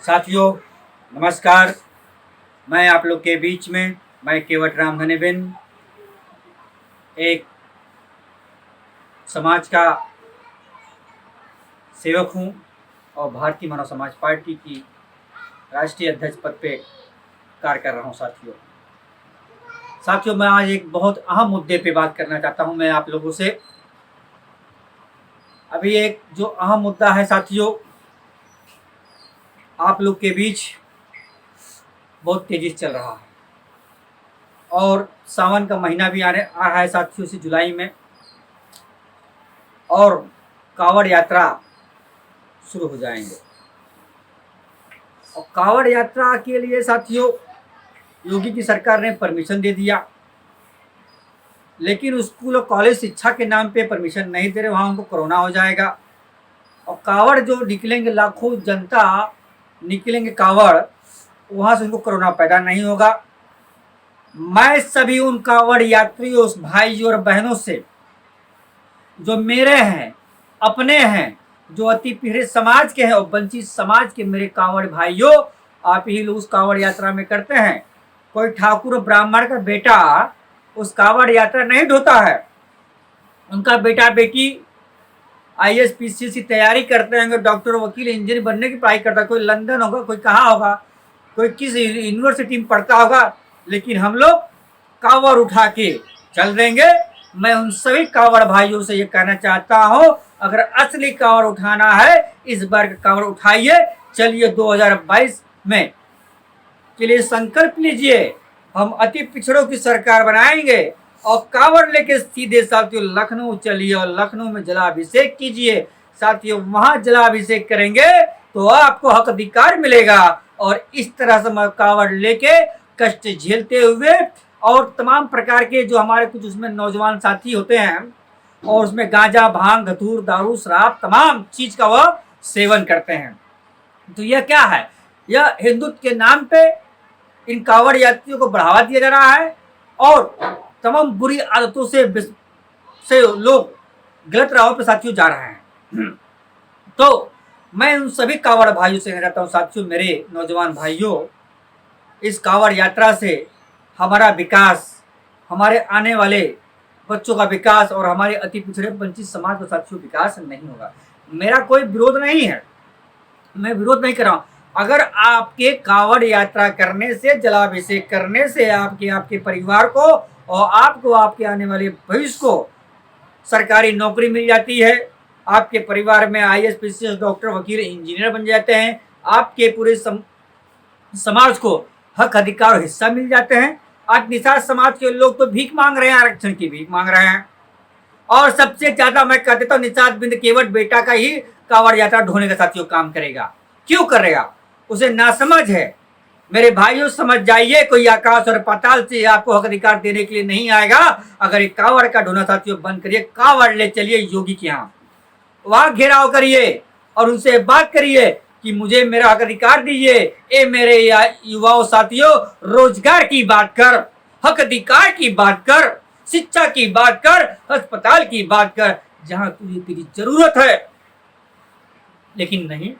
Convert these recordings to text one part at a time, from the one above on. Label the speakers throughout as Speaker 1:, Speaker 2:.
Speaker 1: साथियों नमस्कार। मैं आप लोग के बीच में मैं केवट राम घनेबिन एक समाज का सेवक हूं और भारतीय मानव समाज पार्टी की राष्ट्रीय अध्यक्ष पद पे कार्य कर रहा हूं। साथियों मैं आज एक बहुत अहम मुद्दे पे बात करना चाहता हूं मैं आप लोगों से। अभी एक जो अहम मुद्दा है साथियों, आप लोग के बीच बहुत तेजी से चल रहा है और सावन का महीना भी आ रहा है साथियों से जुलाई में, और कांवड़ यात्रा शुरू हो जाएंगे। और कांवड़ यात्रा के लिए साथियों योगी की सरकार ने परमिशन दे दिया, लेकिन स्कूल और कॉलेज शिक्षा के नाम पे परमिशन नहीं दे रहे, वहाँ उनको कोरोना हो जाएगा। और कांवड़ जो निकलेंगे, लाखों जनता निकलेंगे कांवड़, वहाँ से उनको कोरोना पैदा नहीं होगा। मैं सभी उन कांवड़ यात्रियों, उस भाइयों और बहनों से जो मेरे हैं, अपने हैं, जो अति पीड़ित समाज के हैं और वंचित समाज के मेरे कांवड़ भाइयों, आप ही लोग उस कांवड़ यात्रा में करते हैं। कोई ठाकुर ब्राह्मण का बेटा उस कांवड़ यात्रा नहीं ढोता है। उनका बेटा बेटी IAS PCS की तैयारी करते हैं, डॉक्टर वकील इंजीनियर बनने की पढ़ाई करता है। कोई लंदन होगा, कोई कहाँ होगा, कोई किस यूनिवर्सिटी में पढ़ता होगा, लेकिन हम लोग कांवड़ उठा के चल देंगे। मैं उन सभी कांवड़ भाइयों से ये कहना चाहता हूँ, अगर असली कांवड़ उठाना है इस बार कांवड़ उठाइए। चलिए 2022 में के लिए संकल्प लीजिए, हम अति पिछड़ों की सरकार बनाएंगे और कांवड़ लेके सीधे साथियों लखनऊ चलिए और लखनऊ में जलाभिषेक कीजिए। साथियों वहां जलाभिषेक करेंगे तो आपको हक अधिकार मिलेगा। और इस तरह से कांवड़ लेके कष्ट झेलते हुए, और तमाम प्रकार के जो हमारे कुछ उसमें नौजवान साथी होते हैं और उसमें गांजा, भांग, धतूर, दारू, शराब, तमाम चीज का वह सेवन करते हैं। तो यह क्या है? यह हिंदुत्व के नाम पे इन कांवड़ यात्रियों को बढ़ावा दिया जा रहा है और तमाम बुरी आदतों से लोग गलत राहों पे साथियों जा रहे हैं। तो मैं उन सभी कांवड़ भाइयों से कहना चाहता हूँ साथियों, मेरे नौजवान भाइयों, इस कांवड़ यात्रा से हमारा विकास, हमारे आने वाले बच्चों का विकास और हमारे अति पिछड़े वंचित समाज का साथियों विकास नहीं होगा। मेरा कोई विरोध नहीं है, मैं विरोध नहीं कर रहा हूँ। अगर आपके कांवड़ यात्रा करने से, जलाभिषेक करने से आपके परिवार को और आपको, आपके आने वाले भविष्य को सरकारी नौकरी मिल जाती है, आपके परिवार में IAS PCS डॉक्टर वकील इंजीनियर बन जाते हैं, आपके पूरे समाज को हक अधिकार और हिस्सा मिल जाते हैं। आज निषाद समाज के लोग तो भीख मांग रहे हैं, आरक्षण की भीख मांग रहे हैं। और सबसे ज्यादा मैं कह देता हूँ निषाद बिंद केवट बेटा का ही कांवड़ यात्रा ढोने का साथियों काम करेगा। क्यों करेगा? उसे नासमझ है। मेरे भाइयों समझ जाइए, कोई आकाश और पाताल से आपको हक अधिकार देने के लिए नहीं आएगा। अगर एक कांवड़ का ढोना साथियों बंद करिए, कांवड़ ले चलिए योगी के यहाँ, वहां घेराव करिए और उनसे बात करिए कि मुझे मेरा हक अधिकार दीजिए। ए मेरे युवाओं साथियों, रोजगार की बात कर, हक अधिकार की बात कर, शिक्षा की बात कर, अस्पताल की बात कर, जहां तुझे तेरी जरूरत है। लेकिन नहीं,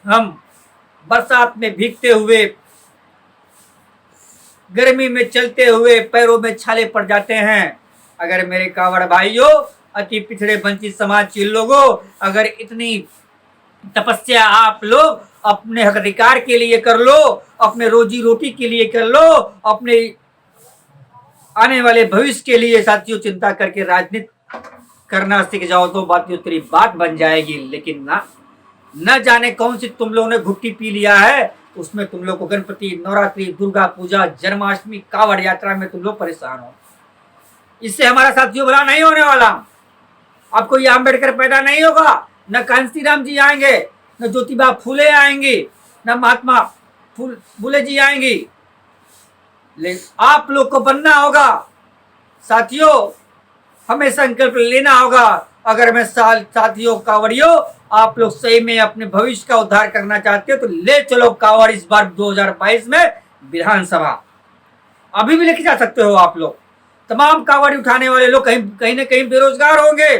Speaker 1: हम बरसात में भीगते हुए, गर्मी में चलते हुए पैरों में छाले पड़ जाते हैं। अगर मेरे कांवड़ भाइयों, अति पिछड़े वंचित समाज के लोगों, अगर इतनी तपस्या आप लोग अपने हक अधिकार के लिए कर लो, अपने रोजी रोटी के लिए कर लो, अपने आने वाले भविष्य के लिए साथियों चिंता करके राजनीति करना सीख जाओ तो तेरी बात बन जाएगी। लेकिन न जाने कौन सी तुम लोगों ने घुट्टी पी लिया है, उसमें तुम लोग को गणपति, नवरात्रि, दुर्गा पूजा, जन्माष्टमी, कांवड़ यात्रा में तुम लोग परेशान हो। इससे हमारा साथियों भला नहीं होने वाला। अब कोई अम्बेडकर पैदा नहीं होगा, न कांसीराम जी आएंगे, न ज्योतिबा फूले आएंगी, न महात्मा फूले जी आएंगी। लेकिन आप लोग को बनना होगा साथियों, हमें संकल्प लेना होगा। अगर मैं साथियों कांवड़ियों, आप लोग सही में अपने भविष्य का उद्धार करना चाहते हो तो ले चलो कांवड़ इस बार 2022 में विधानसभा। अभी भी लेके जा सकते हो आप लोग। तमाम कांवड़ उठाने वाले लोग कहीं न कहीं बेरोजगार होंगे।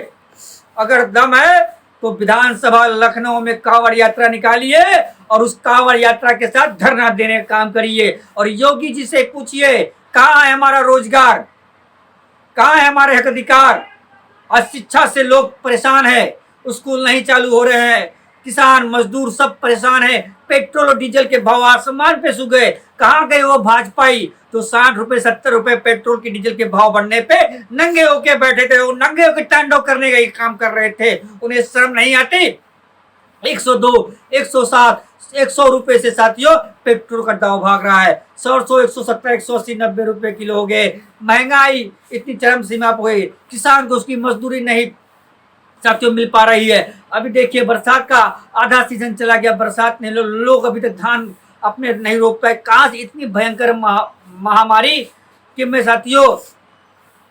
Speaker 1: अगर दम है तो विधानसभा लखनऊ में कांवड़ यात्रा निकालिए और उस कांवड़ यात्रा के साथ धरना देने का काम करिए और योगी जी से पूछिए कहाँ है हमारा रोजगार, कहाँ है हमारे हक अधिकार। आज शिक्षा से लोग परेशान है, स्कूल नहीं चालू हो रहे हैं, किसान मजदूर सब परेशान है, पेट्रोल और डीजल के भाव आसमान पे छू गए। कहाँ गए वो भाजपाई तो 60 रुपए 70 रुपए पेट्रोल की डीजल के भाव बढ़ने पे नंगे होके बैठे थे, वो नंगे होके तांडव करने का ही काम कर रहे थे। उन्हें शर्म नहीं आती? 102, 107, 100 रुपए से साथियों पेट्रोल का दाव भाग रहा है। 100, 170, 180, 90 रुपए किलो हो गए। महंगाई इतनी चरम सीमा पर गई, किसान को उसकी मजदूरी नहीं साथियों मिल पा रही है। अभी देखिए बरसात का आधा सीजन चला गया, बरसात ने लोग अभी तक धान अपने नहीं रोक पाए। कहाँ से इतनी भयंकर महामारी कि मैं साथियों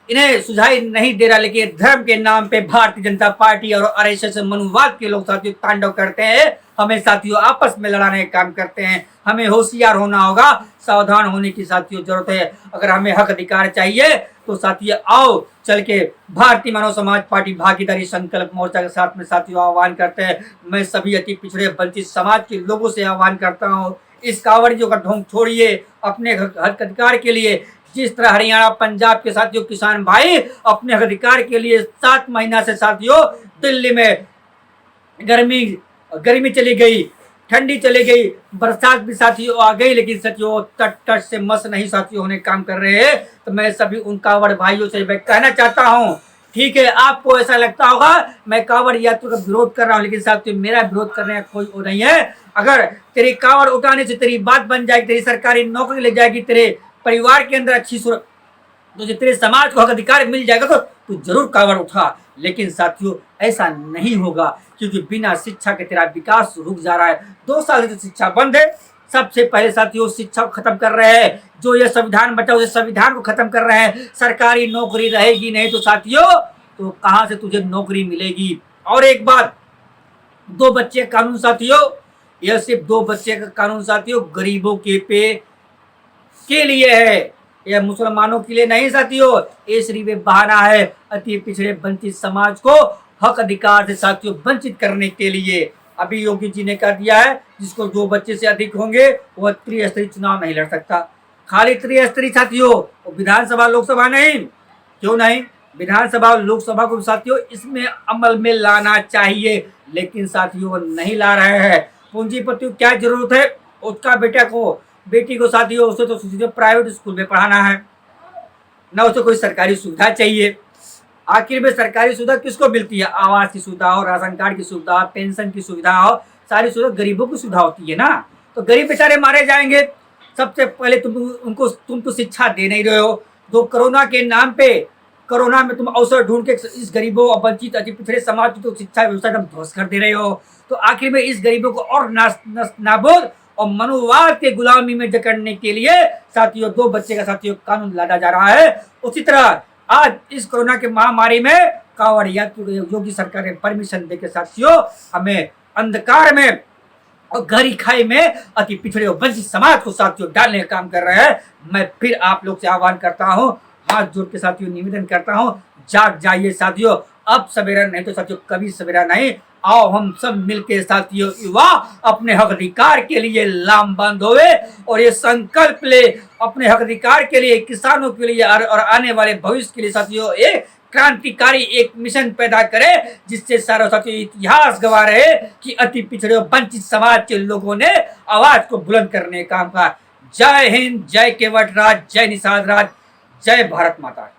Speaker 1: इन्हें सुझाई नहीं दे रहा, लेकिन धर्म के नाम पे भारतीय जनता पार्टी और आरएसएस मनुवाद के लोग साथियों तांडव करते हैं, हमें साथियों आपस में लड़ाने का काम करते हैं। हमें होशियार होना होगा, सावधान होने की साथियों जरूरत है। अगर हमें हक अधिकार चाहिए तो साथियों आओ चल के भारतीय मानव समाज पार्टी भागीदारी संकल्प मोर्चा के साथ में साथियों आह्वान करते हैं। मैं सभी अति पिछड़े वंचित समाज के लोगों से आह्वान करता हूँ, इस कांवड़ियों का ढोंग छोड़िए, अपने हक अधिकार के लिए। जिस तरह हरियाणा पंजाब के साथियों किसान भाई अपने हक अधिकार के लिए 7 महीना से साथियों दिल्ली में गर्मी चली गई, ठंडी चली गई, बरसात भी साथियों आ गई, लेकिन साथियों तट से मस नहीं साथियों होने काम कर रहे हैं। तो मैं सभी उन कांवड़ भाइयों से मैं कहना चाहता हूँ, ठीक है आपको ऐसा लगता होगा मैं कांवड़ यात्रा का विरोध कर रहा हूँ, लेकिन साथियों मेरा विरोध करने का कोई वो नहीं है। अगर तेरी कांवड़ उठाने से तेरी बात बन जाएगी, तेरी सरकारी नौकरी ले जाएगी, तेरे परिवार के अंदर अच्छी सूरत, तो तेरे समाज को हक अधिकार मिल जाएगा तो तू जरूर कांवड़ उठा। लेकिन साथियों ऐसा नहीं होगा, क्योंकि बिना शिक्षा के तेरा विकास रुक जा रहा है। 2 साल से शिक्षा बंद है। सबसे पहले साथियों शिक्षा को खत्म कर रहे हैं, जो ये संविधान बचा उस संविधान को खत्म कर रहे हैं। सरकारी नौकरी रहेगी नहीं तो साथियों तो कहां से तुझे नौकरी मिलेगी। और एक बात, 2 बच्चे कानून साथियों, यह सिर्फ 2 बच्चे का कानून साथियों गरीबों के लिए है, यह मुसलमानों के लिए नहीं साथियों। ये सिर्फ एक बहाना है अति पिछड़े वंचित समाज को हक अधिकार से साथियों वंचित करने के लिए। अभी योगी जी ने कह दिया है जिसको 2 बच्चे से अधिक होंगे वह त्रिस्तरीय चुनाव नहीं लड़ सकता। खाली त्रिस्तरीय साथियों, विधानसभा लोकसभा नहीं, क्यों नहीं, विधानसभा लोकसभा को साथियों इसमें अमल में लाना चाहिए, लेकिन साथियों वो नहीं ला रहे हैं। पूंजीपति को क्या जरूरत है, उसका बेटी को साथियों उसे तो प्राइवेट स्कूल में पढ़ाना है, ना उसे कोई सरकारी सुविधा चाहिए। आखिर में सरकारी सुविधा किसको मिलती है? आवास की सुविधा हो, राशन कार्ड की सुविधा, पेंशन की सुविधा हो, सारी सुविधा गरीबों की सुविधा होती है ना। तो गरीब बेचारे मारे जाएंगे। सबसे पहले तुम तो शिक्षा दे नहीं रहे हो। जो कोरोना के नाम पे, कोरोना में तुम अवसर ढूंढ के इस गरीबों और वंचित अति पिछड़े समाज की तो शिक्षा व्यवस्था एकदम ध्वस्त कर दे रहे हो। तो आखिर में इस गरीबों को और नाबूद और मनुवाद के गुलामी में जकड़ने के लिए साथियों 2 बच्चे का साथियों कानून लादा जा रहा है। उसी तरह आज इस कोरोना के महामारी में कांवड़ यात्रा योगी सरकार ने परमिशन देकर साथियों हमें अंधकार में और गहरी खाई में अति पिछड़े और वंचित समाज को साथियों डालने का काम कर रहे हैं। मैं फिर आप लोग से आह्वान करता हूं, हाथ जोड़ के साथियों निवेदन करता हूं, जाग जाइए साथियों, अब सवेरा नहीं तो साथियों कभी सवेरा नहीं। आओ हम सब मिलके साथियों युवा अपने हक अधिकार के लिए लामबंद होवे और ये संकल्प ले अपने हक अधिकार के लिए, किसानों के लिए और आने वाले भविष्य के लिए साथियों एक क्रांतिकारी एक मिशन पैदा करे, जिससे सारा साथियों इतिहास गवाह रहे कि अति पिछड़े और वंचित समाज के लोगों ने आवाज को बुलंद करने का काम किया। जय हिंद, जय केवट राज, जय निषाद राज, जय भारत माता।